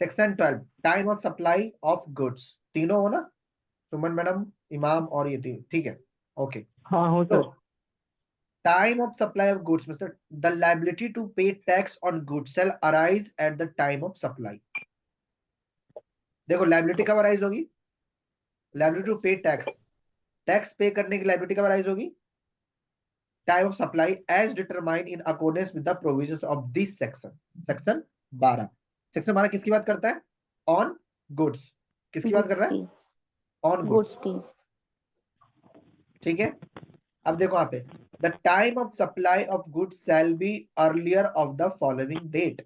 Section 12 time of supply of goods, तीनों हो ना, सुमन मैडम, इमाम और ये तीन, ठीक है, ओके। हाँ हो तो sir. Time of supply of goods मतलब the liability to pay tax on goods shall arise at the time of supply. देखो लायबिलिटी कब अराइज होगी, liability to pay tax, tax pay करने की लायबिलिटी कब अराइज होगी, time of supply as determined in accordance with the provisions of this section, section 12। Section 12 किसकी बात करता है, ऑन गुड्स, किसकी बात कर गुड्स रहा है, की, ऑन गुड्स, गुड्स की। ठीक है। अब देखो यहाँ पे the time of supply of goods shall be earlier of the following date,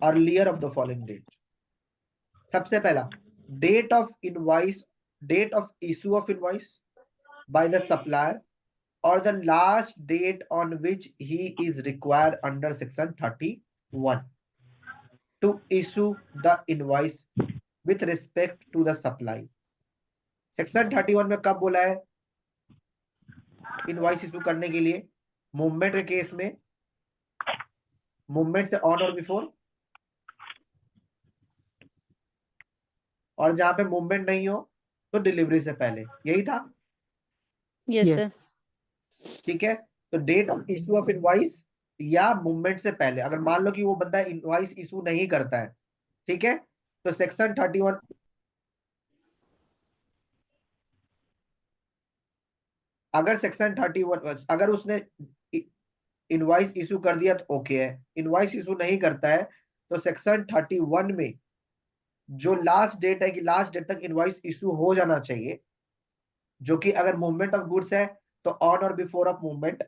earlier of the following date. सबसे पहला date of invoice, date of issue of invoice by the supplier or the last date on which he is required under section 31 to issue the invoice with respect to the supply। Section 31 में कब बोला है invoice issue करने के लिए, movement के case में, movement से ऑन और बिफोर, और जहां पे मूवमेंट नहीं हो तो डिलीवरी से पहले, यही था, यस यस। सर। ठीक है। तो date of issue of invoice या मूवमेंट से पहले, अगर मान लो कि वो बंदा इनवॉइस इशू नहीं करता है, ठीक है, तो सेक्शन 31, अगर सेक्शन 31 अगर उसने इनवॉइस इशू कर दिया तो ओके है, इनवॉइस इशू नहीं करता है तो सेक्शन 31 में जो लास्ट डेट है कि लास्ट डेट तक इनवॉइस इशू हो जाना चाहिए, जो कि अगर मूवमेंट ऑफ गुड्स है तो ऑन और बिफोर ऑफ मूवमेंट,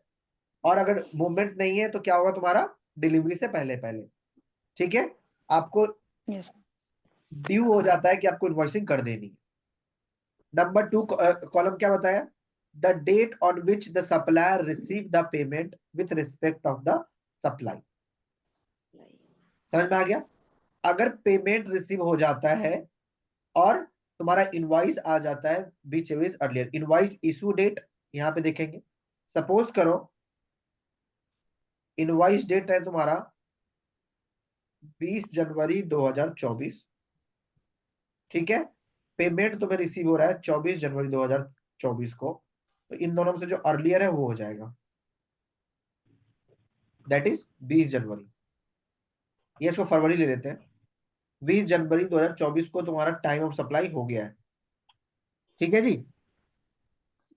और अगर मूवमेंट नहीं है तो क्या होगा तुम्हारा, डिलीवरी से पहले पहले, ठीक है। आपको यस ड्यू हो जाता है कि आपको इनवॉइसिंग कर देनी है। नंबर 2 कॉलम क्या बताया, the date on which the supplier receive the payment with respect of the supply. समझ में आ गया, अगर पेमेंट रिसीव हो जाता है और तुम्हारा इनवॉइस आ जाता है बीच विच अर्लियर, इनवॉइस इशू डेट यहां पे देखेंगे, सपोज करो इनवॉइस डेट है तुम्हारा 20 जनवरी 2024, ठीक है, पेमेंट तुम्हें रिसीव हो रहा है 24 जनवरी 2024 को, तो इन दोनों में से जो अर्लियर है वो हो जाएगा, दैट इज 20 जनवरी, ये इसको फरवरी ले लेते हैं, 20 जनवरी 2024 को तुम्हारा टाइम ऑफ सप्लाई हो गया है, ठीक है जी।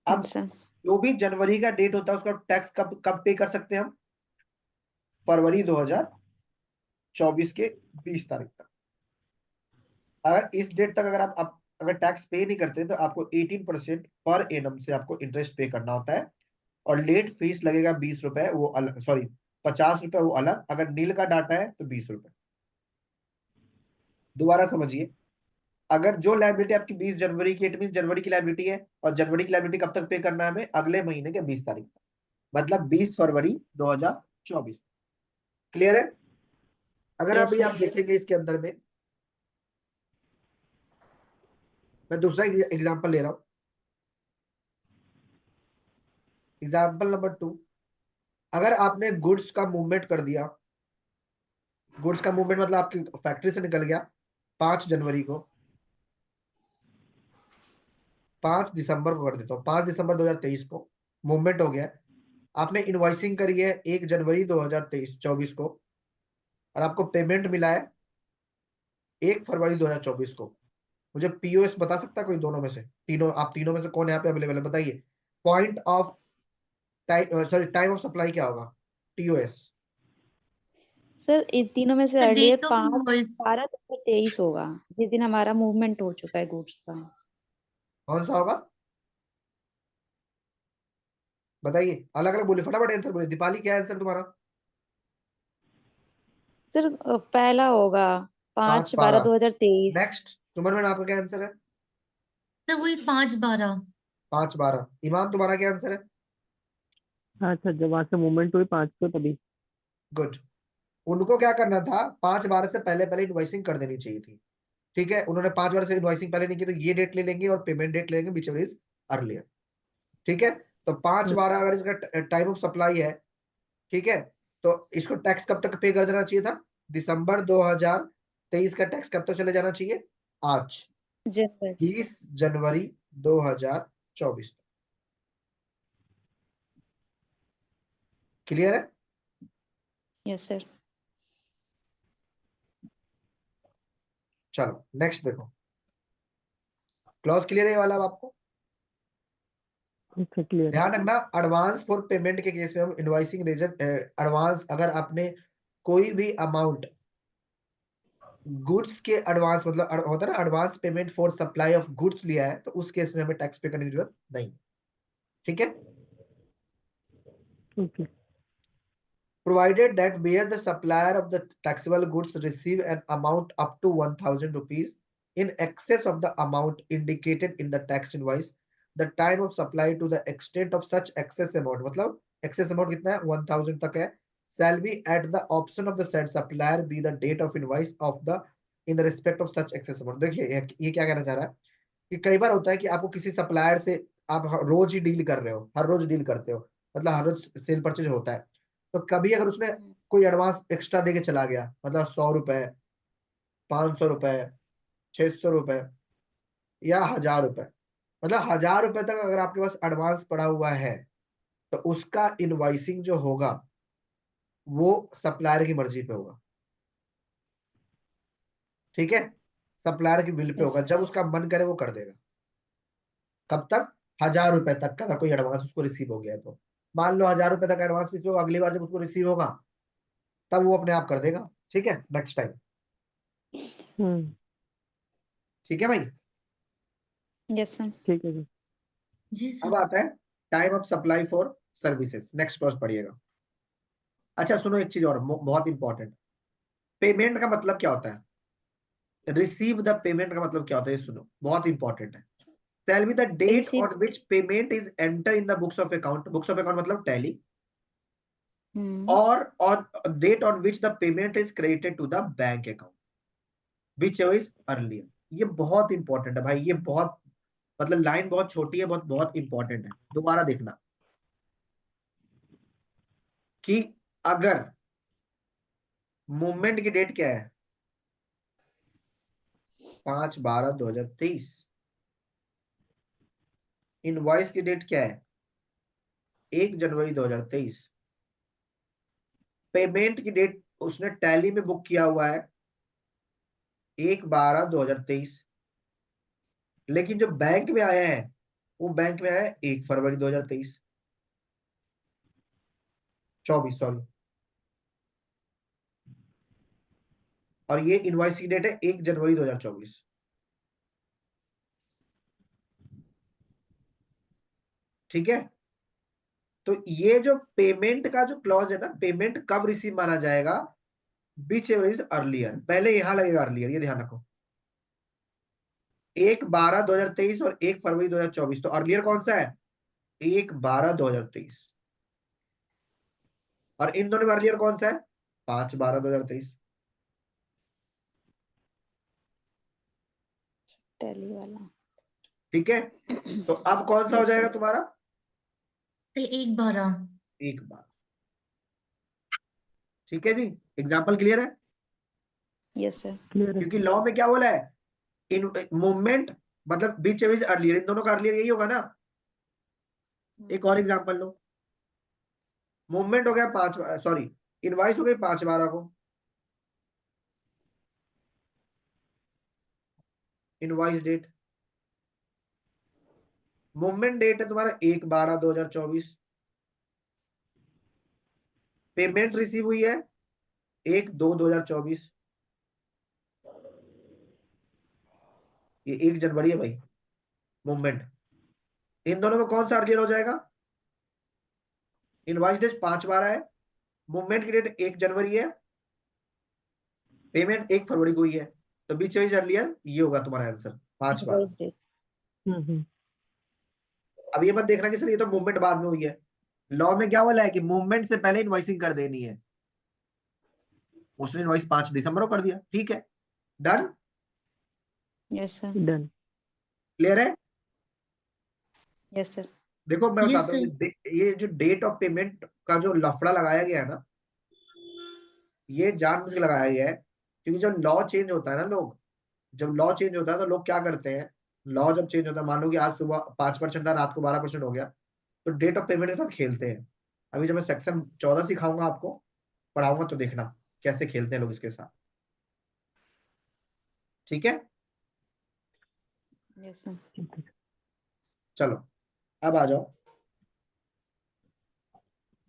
अब सर। जो भी जनवरी का डेट होता है उसका टैक्स कब कब पे कर सकते हैं हम, फरवरी 2024 के 20 तारीख तक। अगर इस डेट तक अगर आप अगर टैक्स पे नहीं करते तो आपको 18% पर एनम से आपको इंटरेस्ट पे करना होता है, और लेट फीस लगेगा 20 रुपए, वो अलग, सॉरी 50 रुपए वो अलग, अगर नील का डाटा है तो 20 रुपए। दोबारा समझिए, अगर जो लायबिलिटी आपकी 20 जनवरी की, इट मीन जनवरी की लायबिलिटी है, और जनवरी की लायबिलिटी कब तक पे करना है हमें, अगले महीने के 20 तारीख तक, मतलब 20 फरवरी 2024। क्लियर है। अगर यस अभी सर। आप देखेंगे इसके अंदर में, मैं दूसरा एग्जांपल ले रहा हूं, एग्जांपल नंबर 2, अगर आपने गुड्स का मूवमेंट कर दिया, गुड्स का मूवमेंट मतलब आपकी फैक्ट्री से निकल गया 5 जनवरी को, 5 दिसंबर को कर देता हूँ, 5 दिसंबर 2023 को मूवमेंट हो गया, आपने इनवॉइसिंग करी है 1 जनवरी 2024 को, और आपको पेमेंट मिला है 1 फरवरी 2024 को। मुझे पीओएस बता सकता है कोई दोनों में से, तीनों, आप तीनों में से कौन यहाँ पे अवेलेबल है बताइए। Point of time, sorry time of supply क्या होगा, टीओएस। सर इन तीनों में से the earlier date of 5 invoice. 12 होगा, जिस दिन हमारा मूवमेंट हो चुका है गुड्स का। कौन सा होगा बताइए, अलग अलग बोलिए, फटाफट आंसर बोलिए। दीपाली क्या आंसर तुम्हारा, सर पहला होगा 5 5/12/2023। नेक्स्ट सुमन मैडम आपका क्या आंसर है, तो वही 5/12। 5/12। इमाम तुम्हारा क्या आंसर है, अच्छा जब वहां से मूवमेंट हुई 5 को तभी। गुड। उनको क्या करना था, 5/12 से पहले पहले इनवॉइसिंग कर देनी चाहिए थी, ठीक है, उन्होंने 5/12 से इनवॉइसिंग पहले नहीं की, तो ये डेट ले लेंगे और पेमेंट डेट ले लेंगे बीच में इज अर्लियर, ठीक है। तो 5/12 अगर इसका टाइम ऑफ सप्लाई है, ठीक है, तो इसको टैक्स कब तक पे कर देना चाहिए था, दिसंबर 23 का टैक्स कब तक चले जाना चाहिए? आज, जनवरी 30 जनवरी 2024। क्लियर है? Yes sir. चलो नेक्स्ट देखो, क्लॉज क्लियर है ये वाला अब आपको? अच्छा क्लियर है। ध्यान रखना, एडवांस फॉर पेमेंट के केस में हम इनवॉइसिंग रीजन एडवांस, अगर आपने कोई भी अमाउंट गुड्स के एडवांस मतलब होता है ना advance payment for supply of goods लिया है, तो उस केस में हमें टैक्स पे करने की जरूरत नहीं। ठीक है? Okay. provided that where the supplier of the taxable goods receive an amount up to 1000 rupees in excess of the amount indicated in the tax invoice, the time of supply to the extent of such excess amount, मतलब excess amount कितना है? 1000 तक है, shall be at the option of the said supplier be the date of invoice of the in the respect of such excess amount। देखिए ये क्या कहना चाह रहा है कि कई बार होता है कि आपको किसी सप्लायर से आप रोज ही डील कर रहे हो, हर रोज डील करते हो, मतलब हर रोज सेल परचेज होता है, तो कभी अगर उसने कोई एडवांस एक्स्ट्रा देके चला गया, मतलब 100 रुपए, 500 रुपए, 600 रुपए या 1000 रुपए, मतलब 1000 रुपए तक अगर आपके पास एडवांस पड़ा हुआ है, तो उसका इनवॉइसिंग जो होगा वो सप्लायर की मर्जी पे होगा। ठीक है? सप्लायर की बिल पे यस होगा, जब उसका मन करे वो कर देगा। कब तक? 1000 रुपए तक का अगर कोई एडवांस उसको रिसीव हो गया है, तो मान लो 1000 रुपए तक एडवांस रिसीव होगा, अगली बार जब उसको रिसीव होगा तब वो अपने आप कर देगा। ठीक है? Next time. हम्म। ठीक है भाई? Yes sir. ठीक है जी। जी अब सर। आता है time of supply for services. Next clause पढ़िएगा। अच्छा सुनो, एक चीज और बहुत इंपॉर्टेंट, पेमेंट का मतलब क्या होता है? रिसीव द पेमेंट का मतलब क्या होता है, ये सुनो, बहुत इंपॉर्टेंट है। Tell me the date receive. On which payment is enter in the books of account, books of account मतलब टैली, और on date on which the payment is credited to the bank account, whichever is earlier। ये बहुत important है भाई, ये बहुत मतलब line बहुत छोटी है, बहुत बहुत इंपॉर्टेंट है। दोबारा देखना कि अगर मूवमेंट की डेट क्या है? 5/12/2023। इनवॉइस की डेट क्या है? 1 जनवरी 2023। पेमेंट की डेट उसने टैली में बुक किया हुआ है 1/12/2023, लेकिन जो बैंक में आया है वो बैंक में आया है 1 फरवरी 2023, 24 सॉरी, और ये इनवॉइस की डेट है 1 जनवरी 2024। ठीक है? तो ये जो पेमेंट का जो क्लॉज है ना, पेमेंट कब रिसीव माना जाएगा? विच एवर इज अर्लियर, पहले यहां लगेगा अर्लियर, ये ध्यान रखो। 1/12/2023 और 1 फरवरी 2024, तो अर्लियर कौन सा है? 1/12/2023। और इन दोनों में अर्लियर कौन सा है? 5/12/2023। टैली वाला। ठीक है? तो अब कौन सा हो यस जाएगा सर। तुम्हारा? तो 1/12। 1/12। ठीक है जी? एग्जाम्पल क्लियर है? Yes sir. क्लियर है। क्योंकि लॉ में क्या बोला है? इन मूवमेंट मतलब बीच एज अर्लियर, इन दोनों का अर्लियर यही होगा ना। एक और एग्जांपल लो, मूवमेंट हो गया 5, सॉरी इनवॉइस हो गई 5/12 को, इनवॉइस डेट, मूवमेंट डेट है तुम्हारा 1/12/2024, पेमेंट रिसीव हुई है 1/2/2024, ये 1 जनवरी है भाई मूवमेंट। इन दोनों में कौन सा अर्लियर हो जाएगा? इनवॉइस डेट 5/12 है, मूवमेंट की डेट 1 जनवरी है, पेमेंट 1 फरवरी को ही है, तो बीच में अर्लियर ये होगा तुम्हारा आंसर 5/12। Invoice date. हम्म। अब ये मत देखना कि सर ये तो मूवमेंट बाद में हुई है, लॉ में क्या बोला है कि मूवमेंट से पहले इनवॉइसिंग कर देनी है। उसने इनवॉइस 5 दिसंबर को कर दिया, ठीक है, done, yes sir. Done. Clear है? Yes sir. देखो मैं यस बताता हूँ, सर। ये जो डेट ऑफ पेमेंट का जो लफड़ा लगाया गया है ना, ये जानबूझ के लगाया गया है क्योंकि जब लॉ चेंज होता है ना, जब लॉ चेंज होता है तो लोग क्या करते हैं, लॉ जब चेंज होता है, मान लो कि आज सुबह 5% था, रात को 12% हो गया, तो डेट ऑफ पेमेंट के साथ खेलते हैं। अभी जब मैं सेक्शन 14 सिखाऊंगा आपको, पढ़ाऊंगा, तो देखना कैसे खेलते हैं लोग इसके साथ। ठीक है, यस सर। चलो अब आ जाओ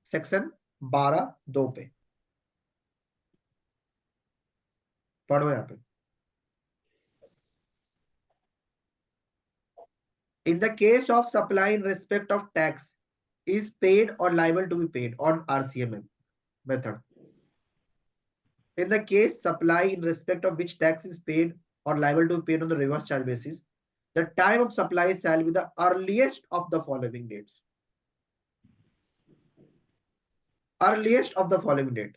सेक्शन 12(2) पे, पढ़ो यहाँ पे। In the case of supply in respect of tax is paid or liable to be paid on RCM method. In the case supply in respect of which tax is paid or liable to be paid on the reverse charge basis, the time of supply shall be the earliest of the following dates. Earliest of the following date.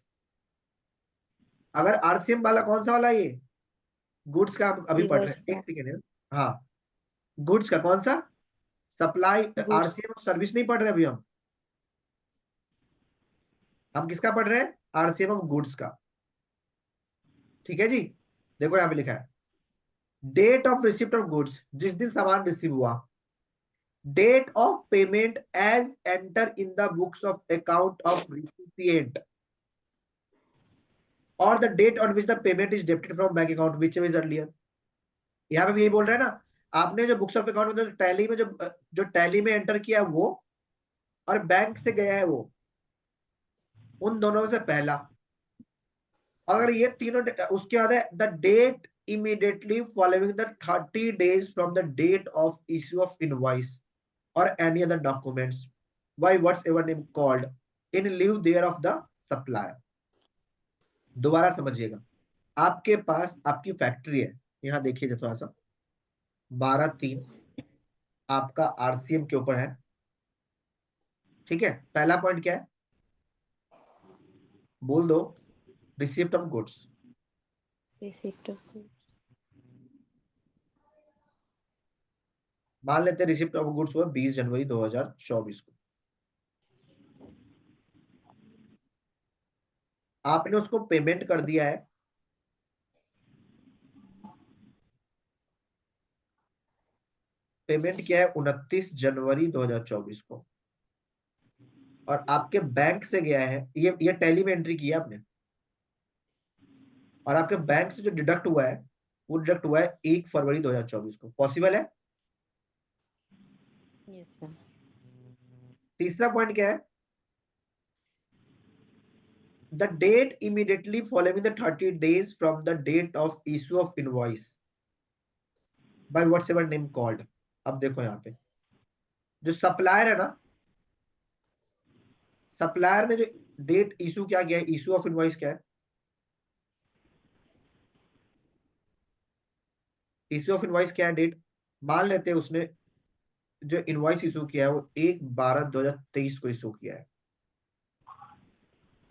अगर RCM वाला कौन सा वाला ये goods का आप अभी पढ़ रहे रिवर्स हैं, एक सेकेंड। हाँ, गुड्स का कौन सा, सप्लाई गुड्स RCM सर्विस नहीं पढ़ रहे अभी हम किसका पढ़ रहे हैं, RCM ऑफ गुड्स का। ठीक है जी, देखो यहाँ पे लिखा है date of receipt of goods, जिस दिन सामान रिसीव हुआ, date of payment as enter in the books of account of recipient और the date on which the payment is debited from bank account which is earlier. यहाँ पे भी यही बोल रहे हैं ना, आपने जो बुक्स ऑफ अकाउंट में टैली में जो टैली में एंटर किया वो, और बैंक से गया है वो, उन दोनों से पहला। अगर ये तीनों उसके बाद है the date immediately following the 30 days from the date of issue of invoice or any other documents by whatsoever name called in lieu there of the supplier। दोबारा समझिएगा, आपके पास आपकी फैक्ट्री है, यहाँ देखिए थोड़ा सा 12(3) आपका आरसीएम के ऊपर है। ठीक है, पहला पॉइंट क्या है, बोल दो, receipt of goods. Receipt of मान लेते हैं रिसिप्ट ऑफ गुड्स हुआ 20 जनवरी 2024 को, आपने उसको पेमेंट कर दिया है पेमेंट किया है 29 जनवरी 2024 को, और आपके बैंक से गया है, ये टैली में एंट्री किया आपने, और आपके बैंक से जो डिडक्ट हुआ है वो डिडक्ट हुआ है 1 फरवरी 2024 को। पॉसिबल है। Yes sir. तीसरा पॉइंट क्या है, the date immediately following the 30 days from the date of issue of invoice by whatever name called. अब देखो यहाँ पे जो सप्लायर है ना, सप्लायर ने जो डेट इशू क्या किया है, इशू ऑफ इनवॉइस क्या है, इशू ऑफ इनवॉइस क्या है, डेट मान लेते हैं उसने जो इनवॉइस इशू किया है वो 1/12/2023 को इशू किया है।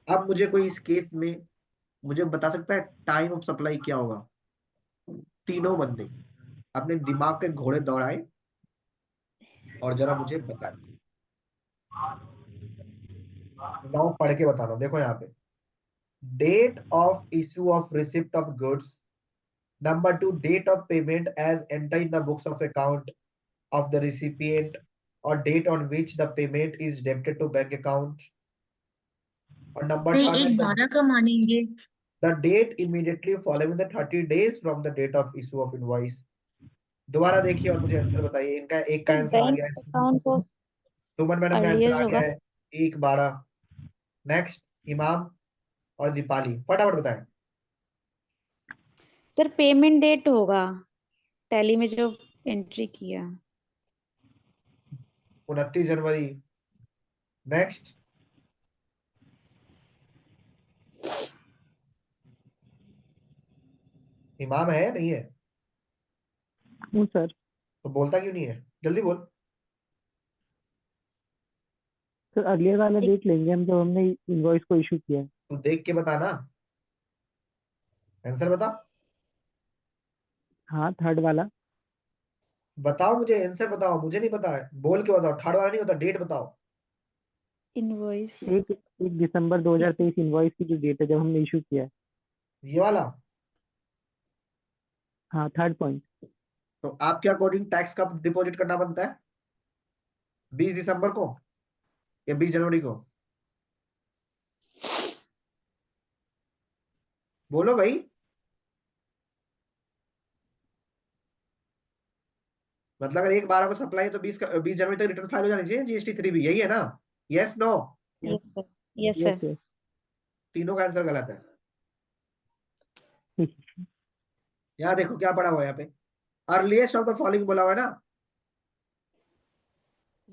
अब मुझे कोई इस केस में मुझे बता सकता है टाइम ऑफ सप्लाई क्या होगा। तीनों बंदे अपने दिमाग के घोड़े दौड़ाए और जरा मुझे बताए, लॉ पढ़ के बताना। देखो यहाँ पे date of issue of receipt of goods, number 2 date of payment as enter in the books of account of the recipient or date on which the payment is debited to bank account, or number तो ये 3 एक बारह का मानेंगे। the date immediately following the 30 days from the date of issue of invoice। दोबारा देखिए और मुझे आंसर बताइए, इनका एक का सर आंसर आ बैंक गया है, अकाउंट को सुमन मैडम का आंसर अर्लियर आ गया होगा। है 1/12। नेक्स्ट इमाम और दीपाली, फटाफट बताएं। सर पेमेंट डेट होगा टैली में जो एंट्री किया। 29 जनवरी। नेक्स्ट इमाम है नहीं है, हूँ सर। तो बोलता क्यों नहीं है, जल्दी बोल। सर अगले वाला एक देख लेंगे हम जब हमने इनवॉइस को इशू किया है। तू देख के बता ना, आंसर बता, हाँ थर्ड वाला। बताओ मुझे आंसर बताओ, मुझे नहीं पता है, बोल के बताओ, थर्ड वाला नहीं होता, डेट बताओ। इनवॉइस 1 दिसंबर 2023 इनवॉइस की जो डेट है जब हमने इशू किया है। ये वाला हाँ, थर्ड पॉइंट। तो आपके अकॉर्डिंग टैक्स कब डिपॉजिट करना बनता है? 20 दिसंबर को या 20 जनवरी को? बोलो भाई। मतलब अगर 1/12 को सप्लाई है तो 20 जनवरी तक रिटर्न फाइल हो जानी चाहिए जीएसटी 3 भी, यही है ना? Yes no? Yes sir, yes yes sir. Yes. तीनों का आंसर गलत है। यहाँ देखो क्या पड़ा हुआ है यहाँ पे, अर्लीस्ट ऑफ द फॉलोइंग बोला हुआ है ना।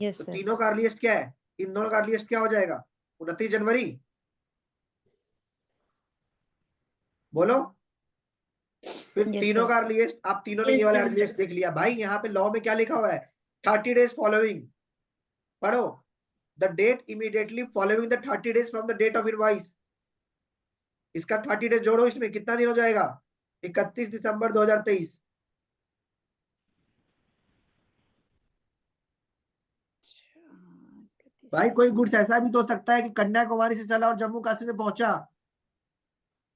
यस तो सर। तीनों का अर्लीस्ट क्या है? इन दोनों का अर्लीस्ट क्या हो जाएगा? 29 जनवरी। बोलो। फिर यस तीनों सर। का अर्लीस्ट, आप तीनों ने ये यस वाला सर। अर्लीस्ट देख लिया भाई। यहाँ पे लॉ में क्या लिखा हुआ है? 30 डेज फॉलोइंग। पढ़ो। The date immediately following the 30 days from the date of invoice. इसका 30 डेज जोड़ो, इसमें कितना दिन हो जाएगा? 31 दिसंबर 2023। भाई कोई गुड्स ऐसा भी तो हो सकता है कि कन्याकुमारी से चला और जम्मू कश्मीर में पहुंचा,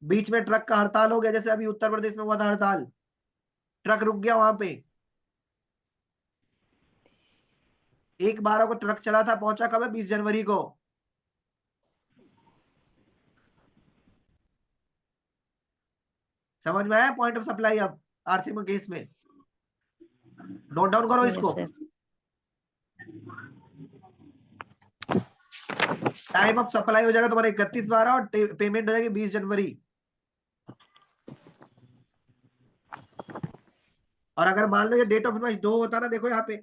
बीच में ट्रक का हड़ताल हो गया, जैसे अभी उत्तर प्रदेश में हुआ था हड़ताल, ट्रक रुक गया वहां पे। 1/12 को ट्रक चला था, पहुंचा कब है? 20 जनवरी को। समझ में आया पॉइंट ऑफ सप्लाई? अब आरसी में केस में नोट डाउन करो यस इसको। सर। टाइम ऑफ सप्लाई हो जाएगा तुम्हारा 31/12 और पेमेंट हो जाएगी 20 जनवरी। और अगर मान लो ये डेट ऑफ इनवॉइस 2 होता ना, देखो यहाँ पे,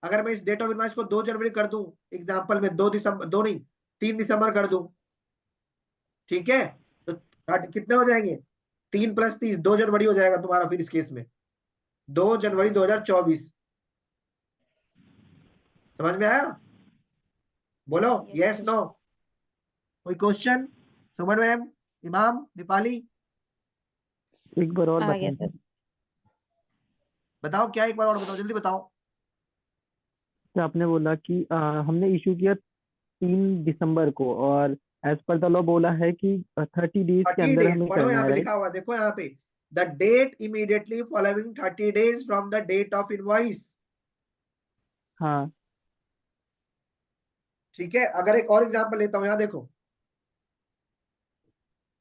अगर मैं इस डेट ऑफ इनवॉइस को 2 जनवरी कर दूं, एग्जांपल में 2 दिसंबर, 2 नहीं 3 दिसंबर कर दूं, ठीक है? तो कितने हो जाएंगे? 3 + 30 2 जनवरी हो जाएगा तुम्हारा फिर इस केस में, 2 जनवरी 2024। समझ में आया? बोलो यस यस सर। नो? कोई क्वेश्चन? सुमन मैम, इमाम, दीपाली, एक बार और आ गया बताइए। सर। बताओ क्या, एक बार और बताओ, जल्दी बताओ। तो आपने बोला कि हमने इशू किया 3 दिसंबर को, और एज पर द लॉ बोला है कि 30 डेज के 30 अंदर डेज हमें पढ़ो, करना यहाँ है, पे राइट? लिखा हुआ है, देखो यहाँ पे, the date immediately following 30 days from the date of invoice. हाँ। ठीक है, अगर एक और एग्जांपल लेता हूं, यहाँ देखो,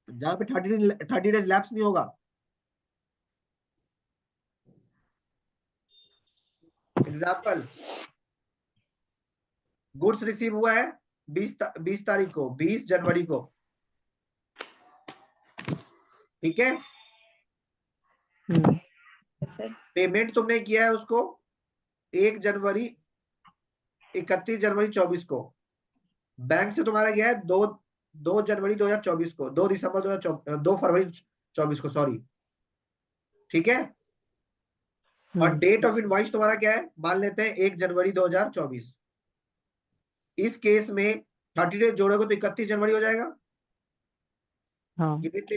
जहां पे 30 डेज लैप्स नहीं होगा। एग्जांपल, गुड्स रिसीव हुआ है 20 तारीख को, 20 जनवरी को, ठीक है? Yes sir. पेमेंट तुमने किया है उसको 1 जनवरी 31 जनवरी 24 को। बैंक से तुम्हारा गया है 2 जनवरी 2024 को, 2 दिसंबर 2024, 2 फरवरी 24 को, सॉरी, ठीक है? और डेट ऑफ इनवॉइस तुम्हारा क्या है? मान लेते हैं 1 जनवरी 2024। इस केस में 30 डेज जोड़ोगे तो 31 जनवरी हो जाएगा। हाँ। यूनिट ले